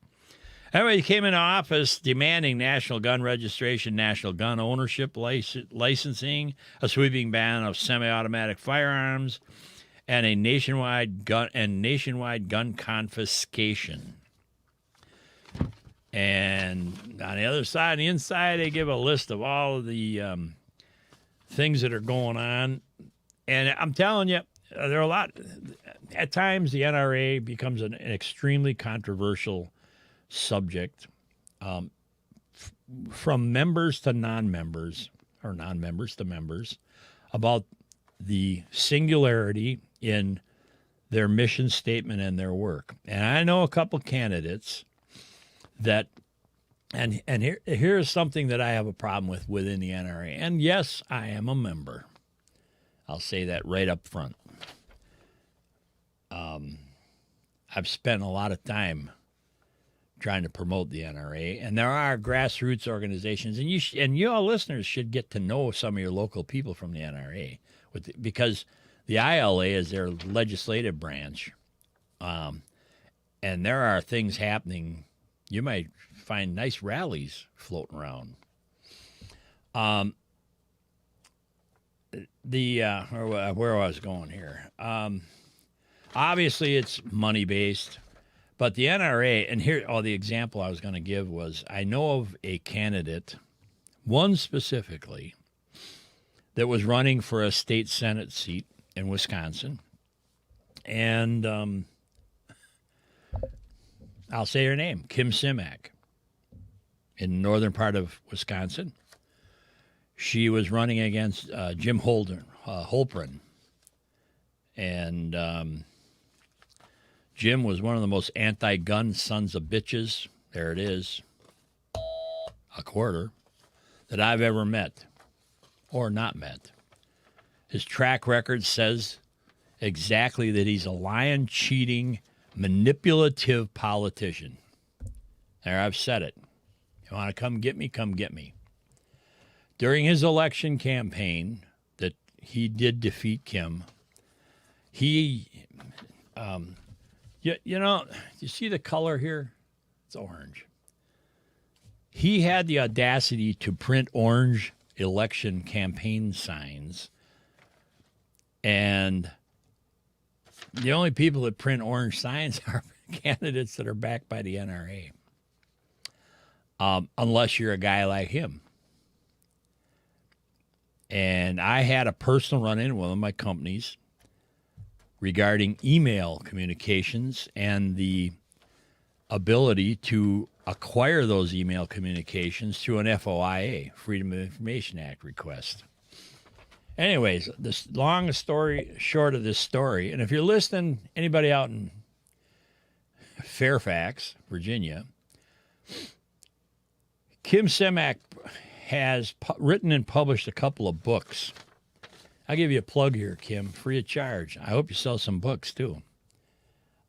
Anyway, he came into office demanding national gun registration, national gun ownership licensing, a sweeping ban of semi-automatic firearms, and a nationwide gun confiscation. And on the other side, on the inside, they give a list of all of the things that are going on. And I'm telling you, there are a lot. At times, the NRA becomes an extremely controversial subject, from members to non-members, or non-members to members, about the singularity in their mission statement and their work. And I know a couple candidates that, and here's something that I have a problem with within the NRA. And yes, I am a member. I'll say that right up front. I've spent a lot of time trying to promote the NRA. And there are grassroots organizations, and you all listeners should get to know some of your local people from the NRA, because the ILA is their legislative branch, and there are things happening. You might find nice rallies floating around. Where I was going here. Obviously, it's money-based, but the NRA, and here, the example I was going to give was, I know of a candidate, one specifically, that was running for a state Senate seat in Wisconsin, and I'll say her name, Kim Simak, in the northern part of Wisconsin. She was running against Jim Holprin, and Jim was one of the most anti-gun sons of bitches, there it is, a quarter, that I've ever met, or not met. His track record says exactly that he's a lying, cheating, manipulative politician. There, I've said it. You want to come get me? Come get me. During his election campaign that he did defeat Kim, he, you see the color here? It's orange. He had the audacity to print orange election campaign signs, and the only people that print orange signs are candidates that are backed by the NRA, unless you're a guy like him. And I had a personal run-in with one of my companies regarding email communications and the ability to acquire those email communications through an FOIA, Freedom of Information Act request. Anyways, this long story short of this story, and if you're listening, anybody out in Fairfax, Virginia, Kim Simak has written and published a couple of books. I'll give you a plug here, Kim, free of charge. I hope you sell some books, too,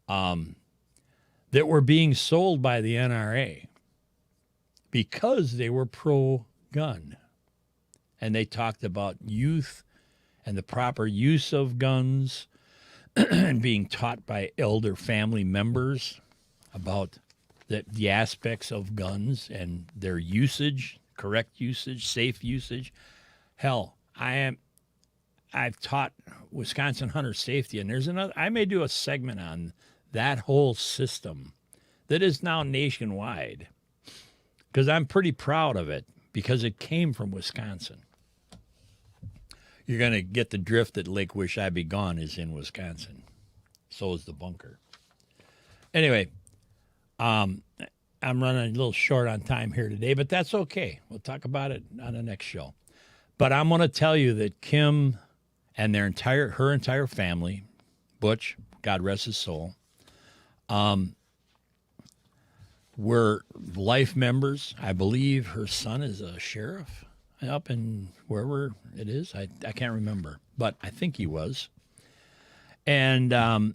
that were being sold by the NRA because they were pro-gun. And they talked about youth and the proper use of guns and being taught by elder family members about the aspects of guns and their usage, correct usage, safe usage. Hell, I've taught Wisconsin hunter safety, and there's another. I may do a segment on that whole system that is now nationwide, because I'm pretty proud of it, because it came from Wisconsin. You're going to get the drift that Lake Wish I Be Gone is in Wisconsin. So is the bunker. Anyway, I'm running a little short on time here today, but that's okay. We'll talk about it on the next show. But I'm going to tell you that Kim and her entire family, Butch, God rest his soul, were life members. I believe her son is a sheriff up in wherever it is. I can't remember, but I think he was. And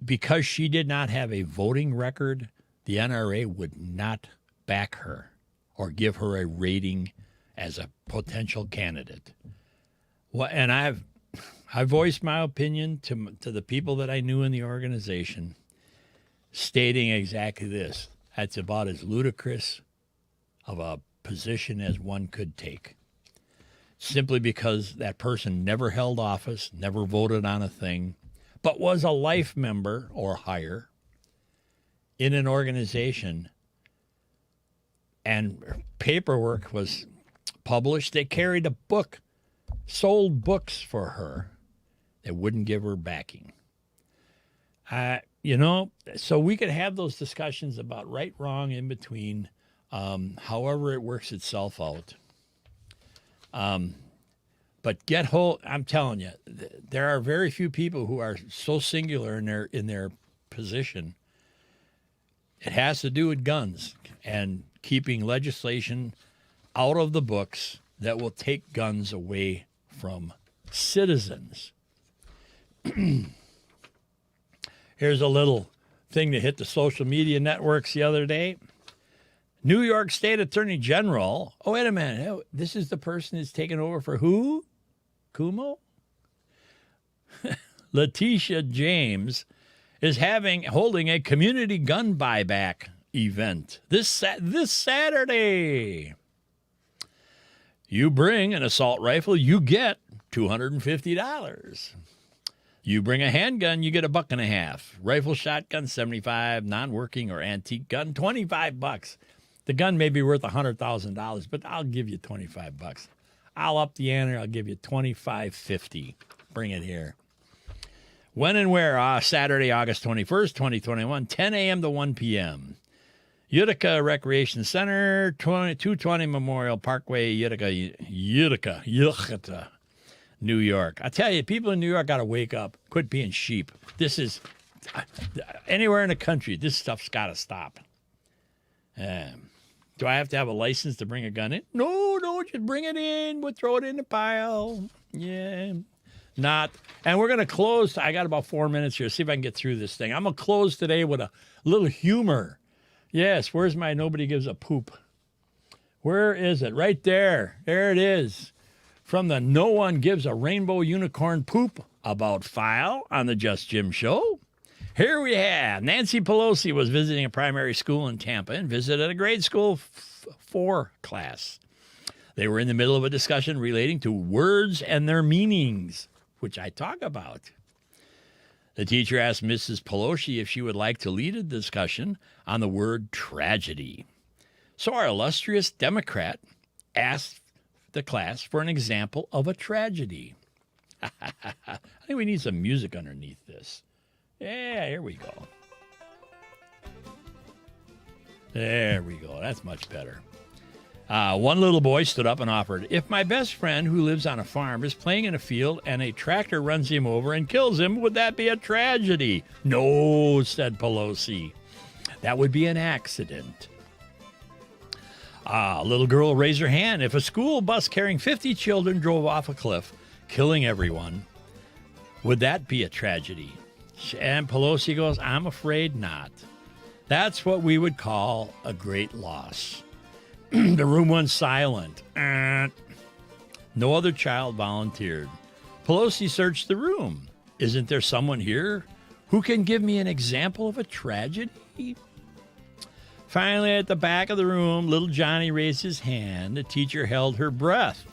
because she did not have a voting record, the NRA would not back her or give her a rating as a potential candidate. Well, and I voiced my opinion to the people that I knew in the organization, stating exactly this. That's about as ludicrous of a position as one could take, simply because that person never held office, never voted on a thing, but was a life member or higher in an organization, and paperwork was published. They carried a book, sold books for her that wouldn't give her backing. So we could have those discussions about right, wrong, in between, however it works itself out. But I'm telling you, there are very few people who are so singular in their position. It has to do with guns and keeping legislation out of the books that will take guns away from citizens. Here's a little thing that hit the social media networks the other day. New York State Attorney General. Oh, wait a minute. This is the person who's taken over for who? Kumo? Letitia James is holding a community gun buyback event this Saturday. You bring an assault rifle, you get $250. You bring a handgun, you get $1.50. Rifle, shotgun, $75. Non-working or antique gun, $25. The gun may be worth $100,000, but I'll give you $25. I'll up the ante. I'll give you $25.50. Bring it here. When and where? Saturday, August 21st, 2021, 10 a.m. to 1 p.m. Utica Recreation Center, 220 Memorial Parkway, Utica, New York. I tell you, people in New York got to wake up. Quit being sheep. This is anywhere in the country. This stuff's got to stop. Do I have to have a license to bring a gun in? No, just bring it in. We'll throw it in the pile. Yeah, not. And we're going to close. I got about 4 minutes here. See if I can get through this thing. I'm going to close today with a little humor. Yes, where's my nobody gives a poop? Where is it? Right there. There it is. From the No One Gives a Rainbow Unicorn Poop About file on the Just Jim Show. Here we have Nancy Pelosi was visiting a primary school in Tampa and visited a grade school 4 class. They were in the middle of a discussion relating to words and their meanings, which I talk about. The teacher asked Mrs. Pelosi if she would like to lead a discussion on the word tragedy. So our illustrious Democrat asked the class for an example of a tragedy. I think we need some music underneath this. Yeah, here we go. There we go. That's much better. One little boy stood up and offered, if my best friend who lives on a farm is playing in a field and a tractor runs him over and kills him, would that be a tragedy? No, said Pelosi. That would be an accident. A little girl raised her hand. If a school bus carrying 50 children drove off a cliff, killing everyone, would that be a tragedy? And Pelosi goes, I'm afraid not. That's what we would call a great loss. The room went silent. No other child volunteered. Pelosi searched the room. Isn't there someone here who can give me an example of a tragedy? Finally, at the back of the room, little Johnny raised his hand. The teacher held her breath.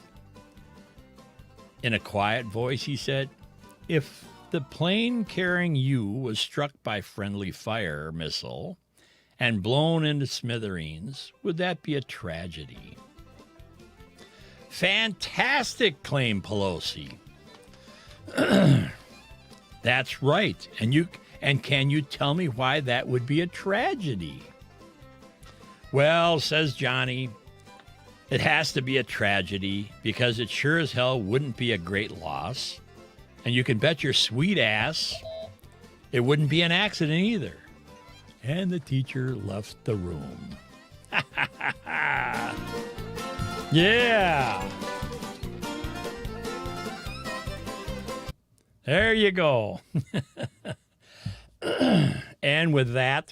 In a quiet voice, he said, if the plane carrying you was struck by friendly fire missile and blown into smithereens, would that be a tragedy? Fantastic, claimed Pelosi. That's right. And can you tell me why that would be a tragedy? Well, says Johnny, it has to be a tragedy because it sure as hell wouldn't be a great loss. And you can bet your sweet ass it wouldn't be an accident either. And the teacher left the room. Yeah. There you go. And with that,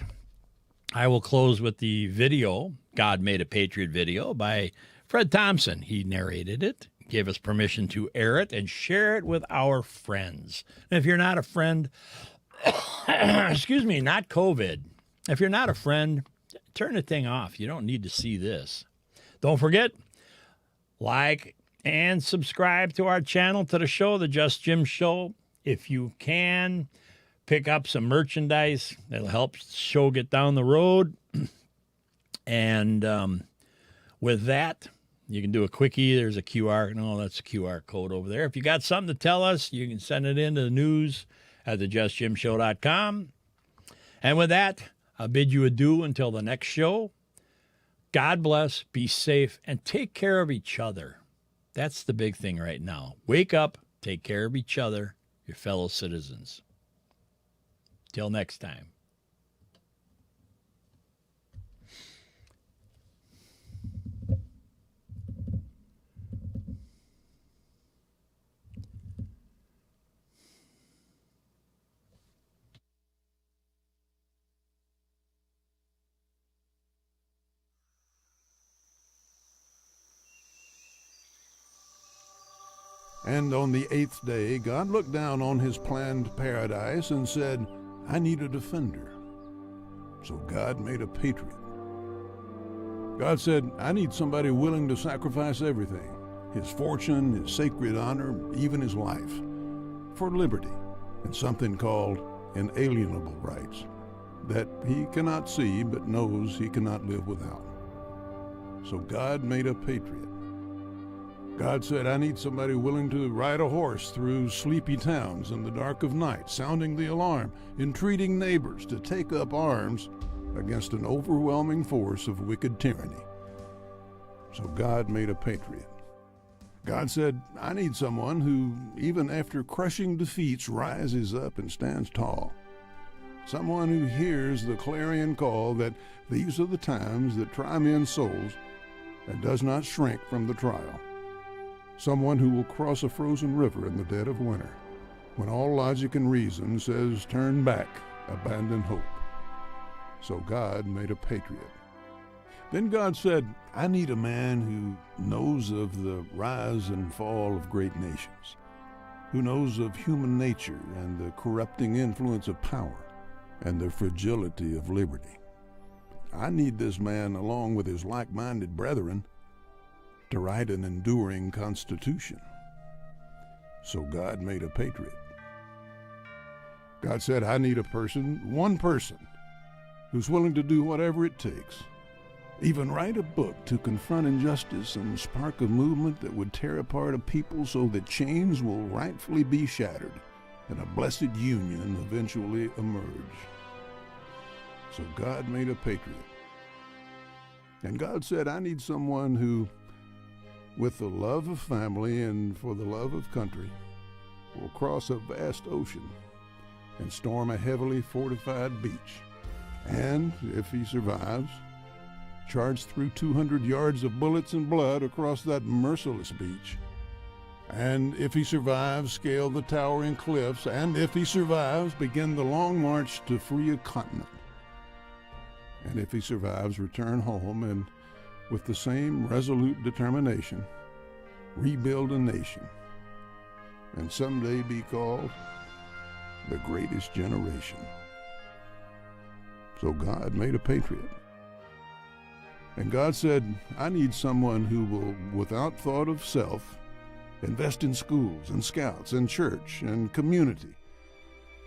I will close with the video, God Made a Patriot video by Fred Thompson. He narrated it, gave us permission to air it and share it with our friends. And if you're not a friend, excuse me, not COVID. If you're not a friend, turn the thing off. You don't need to see this. Don't forget, like and subscribe to our channel, to the show, the Just Jim Show. If you can, pick up some merchandise. It'll help the show get down the road. And with that, you can do a quickie. There's a QR. No, that's a QR code over there. If you got something to tell us, you can send it in to the news at thejustjimshow.com. And with that, I'll bid you adieu until the next show. God bless, be safe, and take care of each other. That's the big thing right now. Wake up, take care of each other, your fellow citizens. Till next time. And on the 8th day, God looked down on his planned paradise and said, I need a defender. So God made a patriot. God said, I need somebody willing to sacrifice everything, his fortune, his sacred honor, even his life, for liberty and something called inalienable rights that he cannot see but knows he cannot live without. So God made a patriot. God said, I need somebody willing to ride a horse through sleepy towns in the dark of night, sounding the alarm, entreating neighbors to take up arms against an overwhelming force of wicked tyranny. So God made a patriot. God said, I need someone who, even after crushing defeats, rises up and stands tall. Someone who hears the clarion call that these are the times that try men's souls and does not shrink from the trial. Someone who will cross a frozen river in the dead of winter, when all logic and reason says turn back, abandon hope. So God made a patriot. Then God said, I need a man who knows of the rise and fall of great nations, who knows of human nature and the corrupting influence of power and the fragility of liberty. I need this man, along with his like-minded brethren, to write an enduring constitution. So God made a patriot. God said, I need a person, one person, who's willing to do whatever it takes, even write a book to confront injustice and spark a movement that would tear apart a people so that chains will rightfully be shattered and a blessed union eventually emerge. So God made a patriot. And God said, I need someone who, with the love of family and for the love of country, will cross a vast ocean and storm a heavily fortified beach. And, if he survives, charge through 200 yards of bullets and blood across that merciless beach. And if he survives, scale the towering cliffs. And if he survives, begin the long march to free a continent. And if he survives, return home and, with the same resolute determination, rebuild a nation, and someday be called the greatest generation. So God made a patriot. And God said, I need someone who will, without thought of self, invest in schools and scouts and church and community,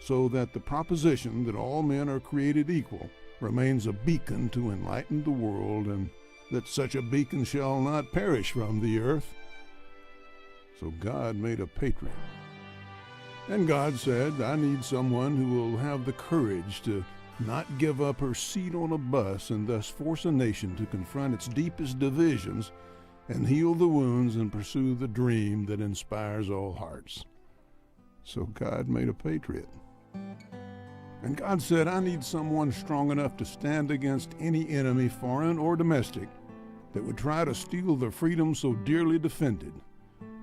so that the proposition that all men are created equal remains a beacon to enlighten the world, and that such a beacon shall not perish from the earth. So God made a patriot. And God said, I need someone who will have the courage to not give up her seat on a bus and thus force a nation to confront its deepest divisions and heal the wounds and pursue the dream that inspires all hearts. So God made a patriot. And God said, I need someone strong enough to stand against any enemy, foreign or domestic, that would try to steal the freedom so dearly defended,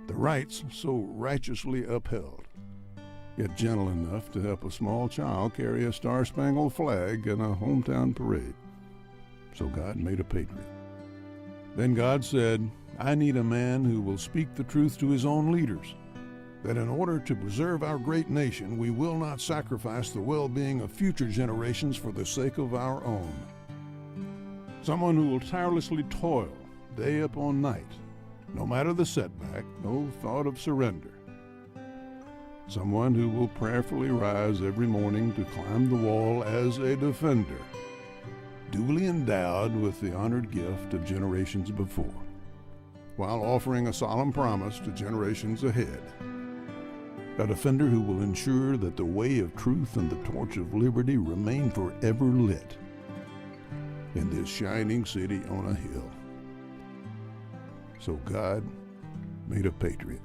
the rights so righteously upheld, yet gentle enough to help a small child carry a star-spangled flag in a hometown parade. So God made a patriot. Then God said, I need a man who will speak the truth to his own leaders, that in order to preserve our great nation, we will not sacrifice the well-being of future generations for the sake of our own. Someone who will tirelessly toil day upon night, no matter the setback, no thought of surrender. Someone who will prayerfully rise every morning to climb the wall as a defender, duly endowed with the honored gift of generations before, while offering a solemn promise to generations ahead. A defender who will ensure that the way of truth and the torch of liberty remain forever lit in this shining city on a hill. So God made a patriot.